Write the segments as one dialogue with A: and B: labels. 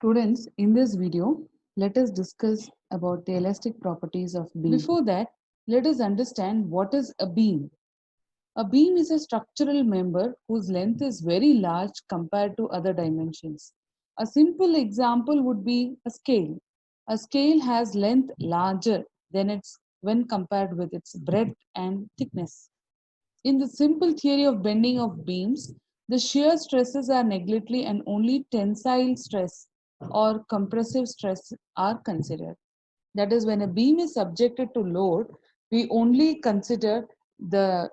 A: Students, in this video, let us discuss about the elastic properties of beam. Before that, let us understand what is a beam. A beam is a structural member whose length is very large compared to other dimensions. A simple example would be a scale. A scale has length larger than its when compared with its breadth and thickness. In the simple theory of bending of beams, the shear stresses are neglected and only tensile stress or compressive stress are considered. That is, when a beam is subjected to load, we only consider the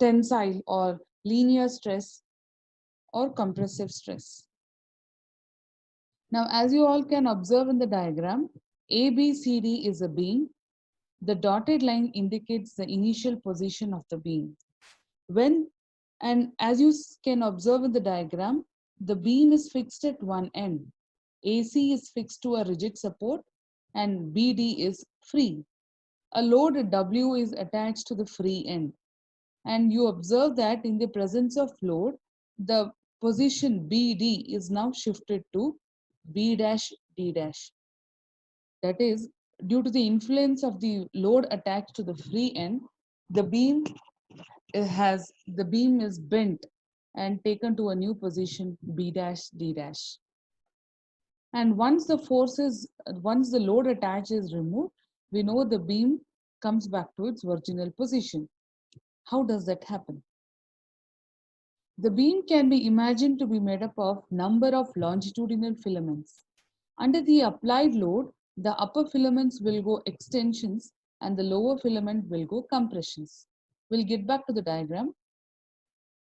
A: tensile or linear stress or compressive stress. Now, as you all can observe in the diagram, ABCD is a beam. The dotted line indicates the initial position of the beam. When and as you can observe in the diagram, the beam is fixed at one end. AC is fixed to a rigid support and BD is free. A load W is attached to the free end. And you observe that in the presence of load, the position BD is now shifted to B dash D dash. That is, due to the influence of the load attached to the free end, the beam is bent and taken to a new position B dash D dash. And once the load attached is removed, we know the beam comes back to its original position. How does that happen? The beam can be imagined to be made up of number of longitudinal filaments. Under the applied load, the upper filaments will go extensions and the lower filament will go compressions. We'll get back to the diagram.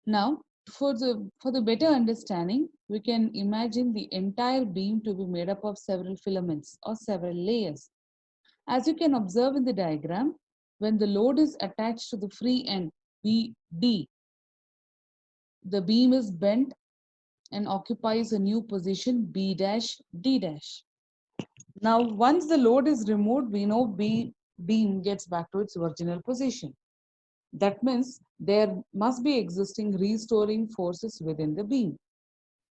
A: Now, for the better understanding, we can imagine the entire beam to be made up of several filaments or several layers. As you can observe in the diagram, when the load is attached to the free end, BD, the beam is bent and occupies a new position B dash D dash. Now, once the load is removed, we know beam gets back to its original position. That means there must be existing restoring forces within the beam.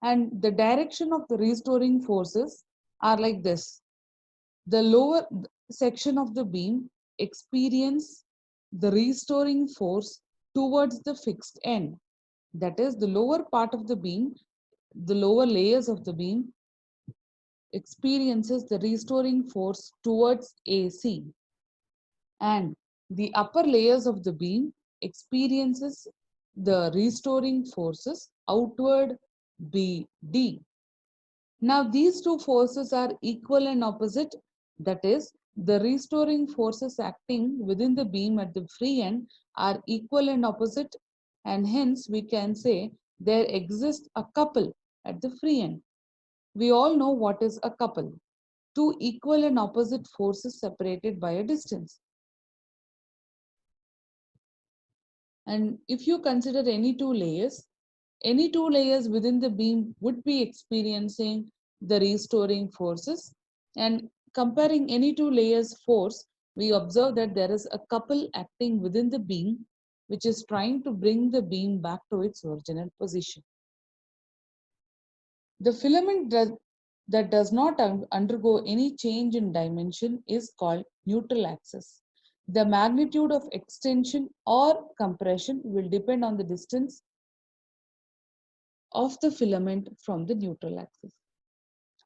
A: And the direction of the restoring forces are like this. The lower section of the beam experience the restoring force towards the fixed end. That is, the lower part of the beam, the lower layers of the beam experiences the restoring force towards AC, and the upper layers of the beam experiences the restoring forces outward BD. Now these two forces are equal and opposite. That is, the restoring forces acting within the beam at the free end are equal and opposite, and hence we can say there exists a couple at the free end. We all know what is a couple. Two equal and opposite forces separated by a distance. And if you consider any two layers within the beam would be experiencing the restoring forces. And comparing any two layers force, we observe that there is a couple acting within the beam which is trying to bring the beam back to its original position. The filament that does not undergo any change in dimension is called neutral axis. The magnitude of extension or compression will depend on the distance of the filament from the neutral axis.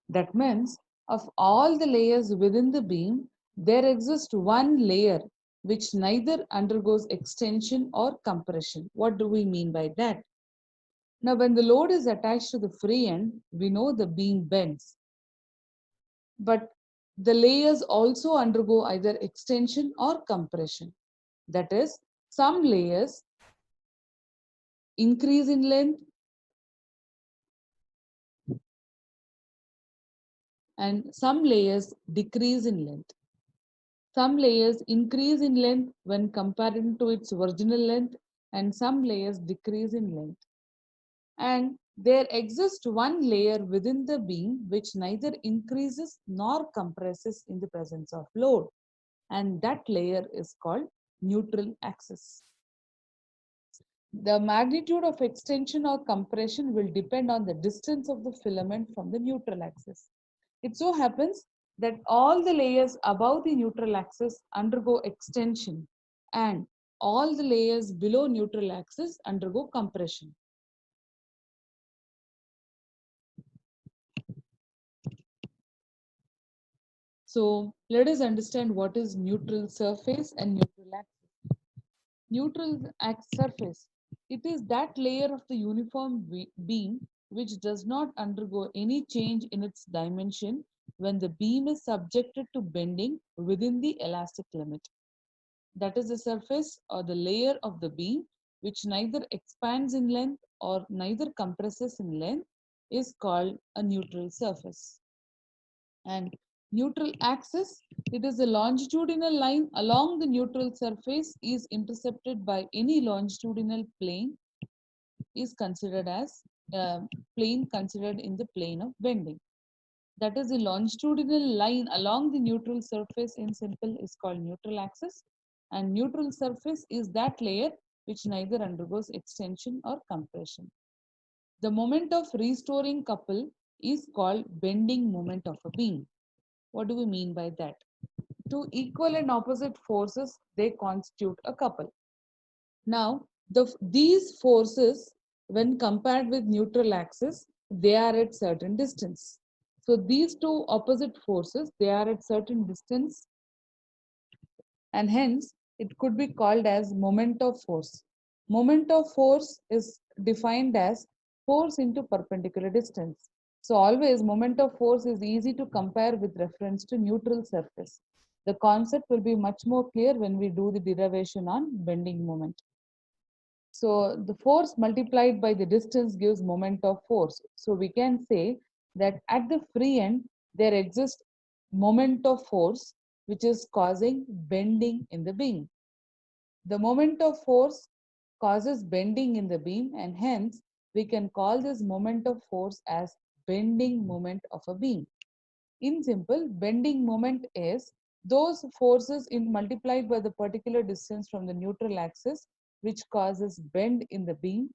A: That means, of all the layers within the beam, there exists one layer which neither undergoes extension or compression. What do we mean by that? Now, when the load is attached to the free end, we know the beam bends. But the layers also undergo either extension or compression. That is, some layers increase in length and some layers decrease in length. Some layers increase in length when compared to its original length, and some layers decrease in length. And there exists one layer within the beam which neither increases nor compresses in the presence of load, and that layer is called neutral axis. The magnitude of extension or compression will depend on the distance of the filament from the neutral axis. It so happens that all the layers above the neutral axis undergo extension and all the layers below neutral axis undergo compression. So let us understand what is neutral surface and neutral axis. Neutral surface. It is that layer of the uniform beam which does not undergo any change in its dimension when the beam is subjected to bending within the elastic limit. That is the surface or the layer of the beam which neither expands in length or neither compresses in length is called a neutral surface. And neutral axis, it is the longitudinal line along the neutral surface is intercepted by any longitudinal plane is considered as plane considered in the plane of bending. That is the longitudinal line along the neutral surface in simple is called neutral axis, and neutral surface is that layer which neither undergoes extension or compression. The moment of restoring couple is called bending moment of a beam. What do we mean by that? Two equal and opposite forces, they constitute a couple. Now, these forces, when compared with neutral axis, they are at certain distance. So these two opposite forces, they are at certain distance, and hence it could be called as moment of force. Moment of force is defined as force into perpendicular distance. So always moment of force is easy to compare with reference to neutral surface. The concept will be much more clear when we do the derivation on bending moment. So the force multiplied by the distance gives moment of force. So we can say that at the free end, there exists moment of force which is causing bending in the beam. The moment of force causes bending in the beam, and hence we can call this moment of force as bending moment of a beam. In simple, bending moment is those forces in multiplied by the particular distance from the neutral axis which causes bend in the beam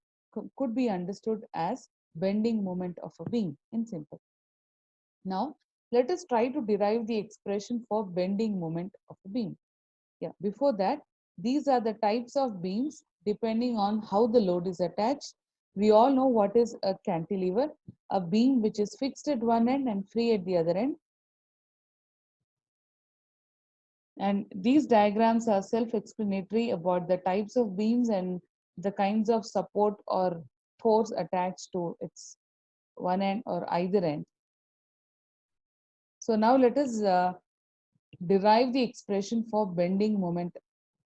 A: could be understood as bending moment of a beam in simple. Now, let us try to derive the expression for bending moment of a beam. Yeah, before that, these are the types of beams depending on how the load is attached. We all know what is a cantilever, a beam which is fixed at one end and free at the other end. And these diagrams are self-explanatory about the types of beams and the kinds of support or force attached to its one end or either end. So now let us derive the expression for bending moment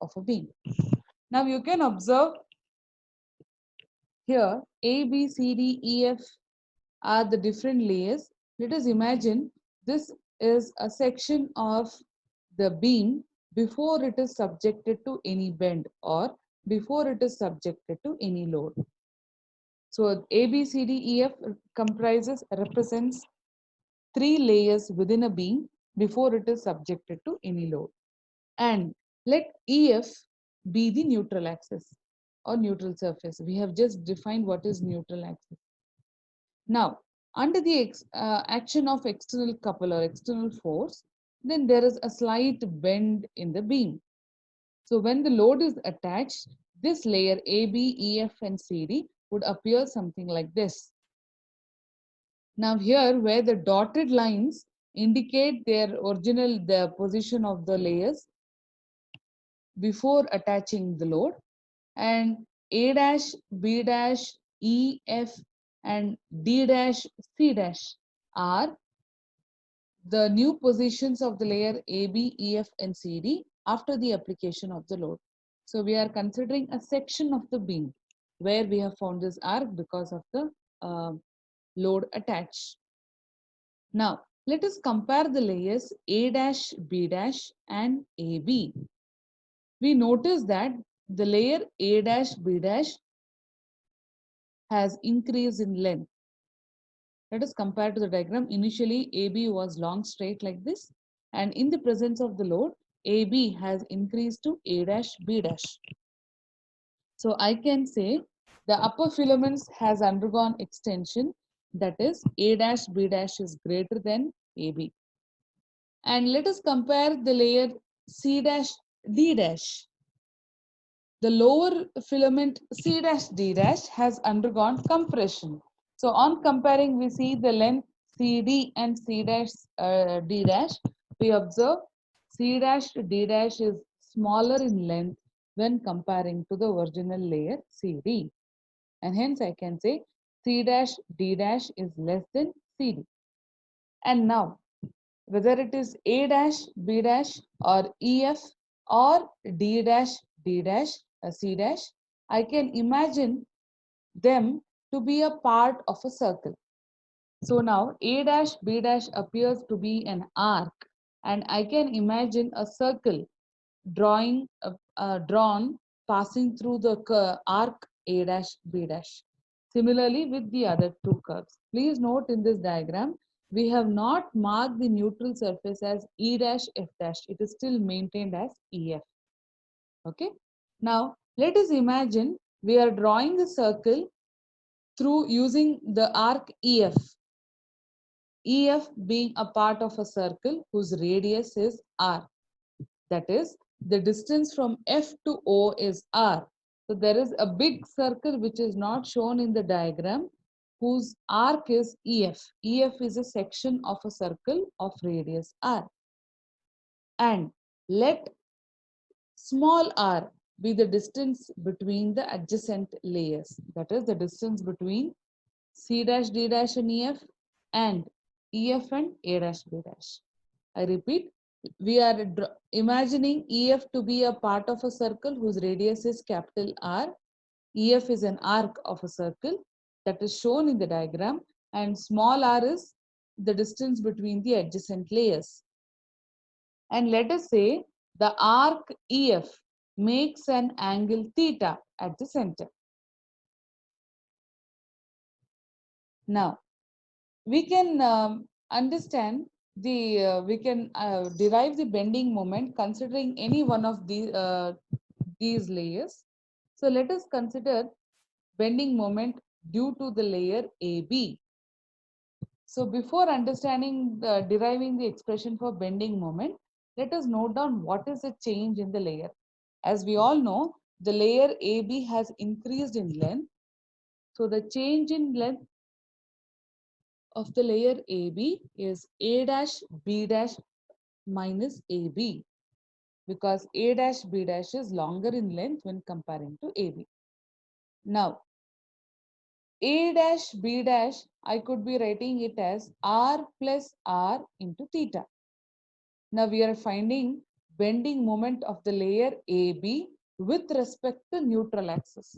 A: of a beam. Now you can observe here A, B, C, D, E, F are the different layers. Let us imagine this is a section of the beam before it is subjected to any bend or before it is subjected to any load. So A, B, C, D, E, F represents three layers within a beam before it is subjected to any load. And let EF be the neutral axis or neutral surface. We have just defined what is neutral axis. Now, under the action of external couple or external force, then there is a slight bend in the beam. So when the load is attached, this layer A, B, E, F, and C, D would appear something like this. Now here, where the dotted lines indicate the position of the layers before attaching the load, and A dash, B dash, E, F, and D dash, C dash are the new positions of the layer A, B, E, F, and C, D after the application of the load. So we are considering a section of the beam where we have found this arc because of the load attached. Now, let us compare the layers A dash, B dash, and AB. We notice that the layer A dash, B dash has increased in length. Let us compare to the diagram. Initially, AB was long straight like this, and in the presence of the load, AB has increased to A dash, B dash. So I can say the upper filaments has undergone extension, that is A dash, B dash is greater than AB. And let us compare the layer C dash D dash. The lower filament C dash D dash has undergone compression. So on comparing, we see the length CD and C dash D dash. We observe C dash D dash is smaller in length when comparing to the original layer CD. And hence I can say C dash D dash is less than CD. And now, whether it is A dash, B dash, or EF, or D dash, D dash, C dash, I can imagine them to be a part of a circle. So now A dash, B dash appears to be an arc, and I can imagine a circle drawn passing through the arc A dash, B dash. Similarly with the other two curves. Please note in this diagram, we have not marked the neutral surface as E dash, F dash. It is still maintained as EF. Okay. Now, let us imagine we are drawing a circle through using the arc EF. EF being a part of a circle whose radius is R. That is, the distance from F to O is R. So there is a big circle which is not shown in the diagram whose arc is EF. EF is a section of a circle of radius R. And let small r be the distance between the adjacent layers. That is the distance between C dash D dash and EF and EF and A dash B dash. I repeat, we are imagining EF to be a part of a circle whose radius is capital R. EF is an arc of a circle that is shown in the diagram, and small r is the distance between the adjacent layers. And let us say the arc EF makes an angle theta at the center. Now, we can understand we can derive the bending moment considering any one of these layers. So let us consider bending moment due to the layer AB. So before deriving the expression for bending moment, let us note down what is the change in the layer. As we all know, the layer AB has increased in length. So the change in length of the layer AB is A dash B dash minus AB, because A dash B dash is longer in length when comparing to AB. Now, A dash B dash, I could be writing it as R plus R into theta. Now we are finding bending moment of the layer AB with respect to neutral axis.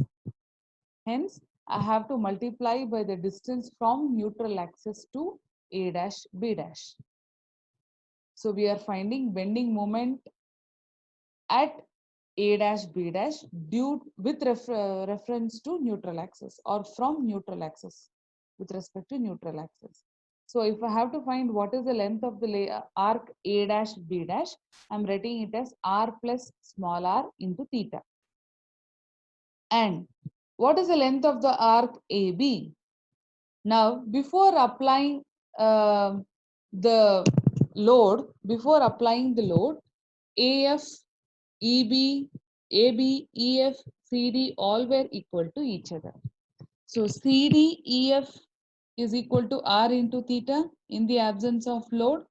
A: Hence, I have to multiply by the distance from neutral axis to A dash B dash. So we are finding bending moment at A dash B dash due with reference to neutral axis, or from neutral axis with respect to neutral axis. So if I have to find what is the length of the arc A dash B dash, I'm writing it as R plus small r into theta. And what is the length of the arc AB? Now, before applying the load, AF, EB, AB, EF, CD all were equal to each other. So CD, EF is equal to R into theta in the absence of load.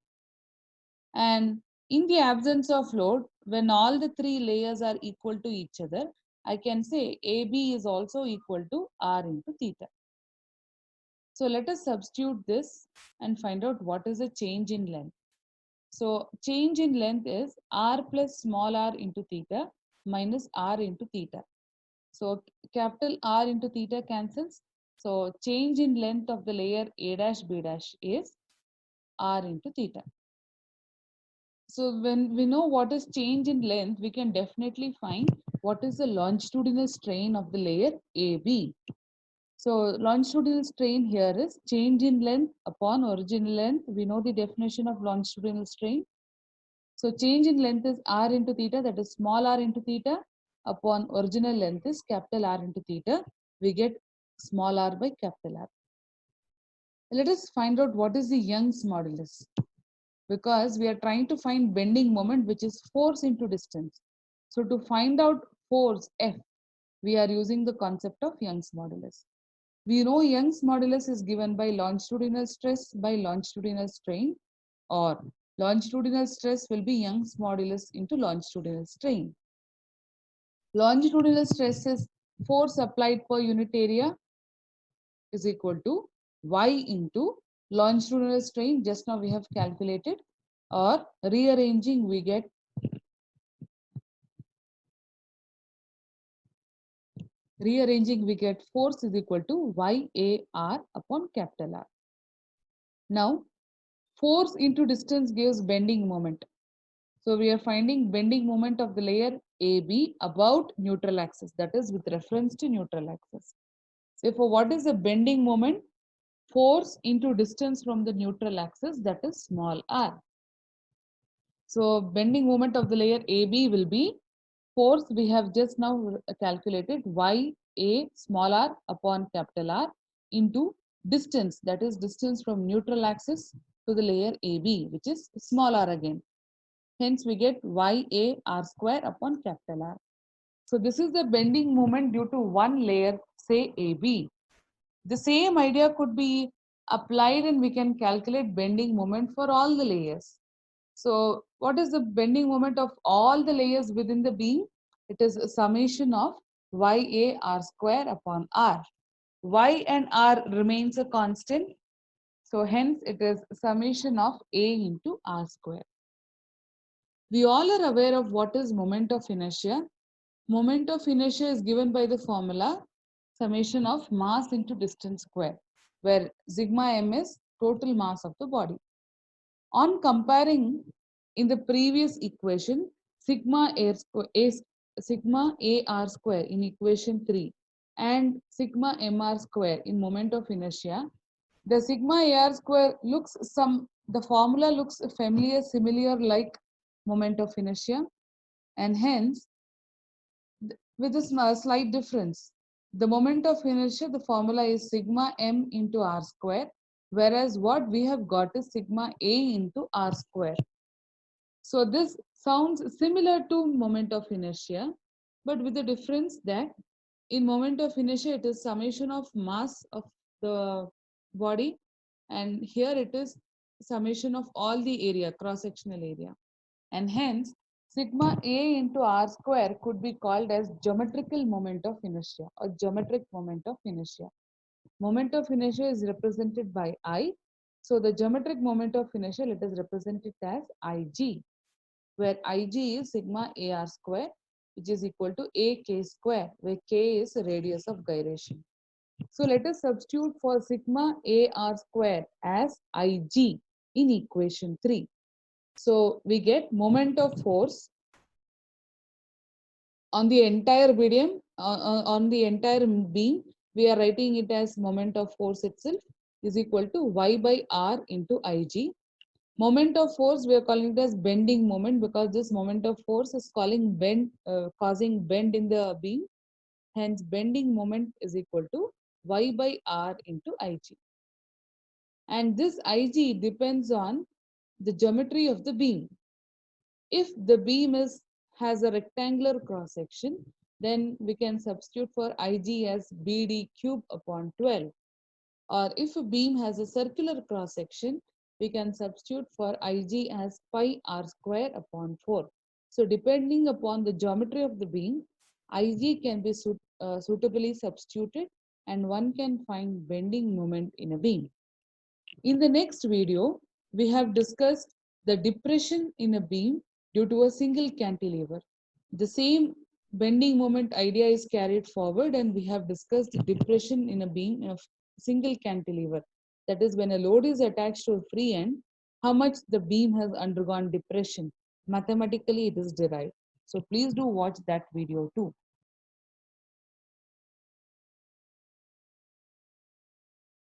A: And in the absence of load, when all the three layers are equal to each other, I can say AB is also equal to R into theta. So let us substitute this and find out what is the change in length. So change in length is R plus small r into theta minus R into theta. So capital R into theta cancels. So change in length of the layer A dash B dash is R into theta. So when we know what is change in length, we can definitely find what is the longitudinal strain of the layer AB. So longitudinal strain here is change in length upon original length. We know the definition of longitudinal strain. So change in length is R into theta, that is small r into theta, upon original length is capital R into theta. We get small r by capital R. Let us find out what is the Young's modulus. because we are trying to find bending moment, which is force into distance. So to find out force F, we are using the concept of Young's modulus. We know Young's modulus is given by longitudinal stress by longitudinal strain, or longitudinal stress will be Young's modulus into longitudinal strain. Longitudinal stress is force applied per unit area is equal to Y into longitudinal strain. Just now we have calculated, or rearranging we get force is equal to YAR upon capital R. Now force into distance gives bending moment. So we are finding bending moment of the layer AB about neutral axis, that is with reference to neutral axis. Therefore, what is the bending moment? Force into distance from the neutral axis, that is small r. So bending moment of the layer AB will be force we have just now calculated YA small r upon capital R into distance, that is distance from neutral axis to the layer AB, which is small r again. Hence, we get YA R square upon capital R. So this is the bending moment due to one layer, say AB. The same idea could be applied and we can calculate bending moment for all the layers. So what is the bending moment of all the layers within the beam? It is a summation of YA R square upon R. Y and R remains a constant. So hence it is summation of A into R square. We all are aware of what is moment of inertia. Moment of inertia is given by the formula summation of mass into distance square, where sigma m is total mass of the body. On comparing in the previous equation, sigma AR square in equation 3 and sigma MR square in moment of inertia, the sigma AR square looks the formula looks similar like moment of inertia, and hence with a slight difference. The moment of inertia, the formula is sigma m into r square, whereas what we have got is sigma a into r square. So this sounds similar to moment of inertia, but with the difference that in moment of inertia, it is summation of mass of the body, and here it is summation of all the area, cross-sectional area. And hence, sigma A into R square could be called as geometrical moment of inertia or geometric moment of inertia. Moment of inertia is represented by I. So the geometric moment of inertia, let us represent it as Ig, where Ig is sigma AR square, which is equal to AK square, where K is radius of gyration. So let us substitute for sigma AR square as Ig in equation 3. So we get moment of force on the entire medium, on the entire beam. We are writing it as moment of force itself is equal to Y by R into Ig. Moment of force, we are calling it as bending moment because this moment of force is causing bend in the beam. Hence, bending moment is equal to Y by R into Ig. And this Ig depends on the geometry of the beam. If the beam has a rectangular cross section, then we can substitute for Ig as BD cube upon 12. Or if a beam has a circular cross section, we can substitute for Ig as pi r square upon 4. So depending upon the geometry of the beam, Ig can be suitably substituted and one can find bending moment in a beam. In the next video, we have discussed the depression in a beam due to a single cantilever. The same bending moment idea is carried forward and we have discussed depression in a beam of single cantilever. That is, when a load is attached to a free end, how much the beam has undergone depression. Mathematically, it is derived. So please do watch that video too.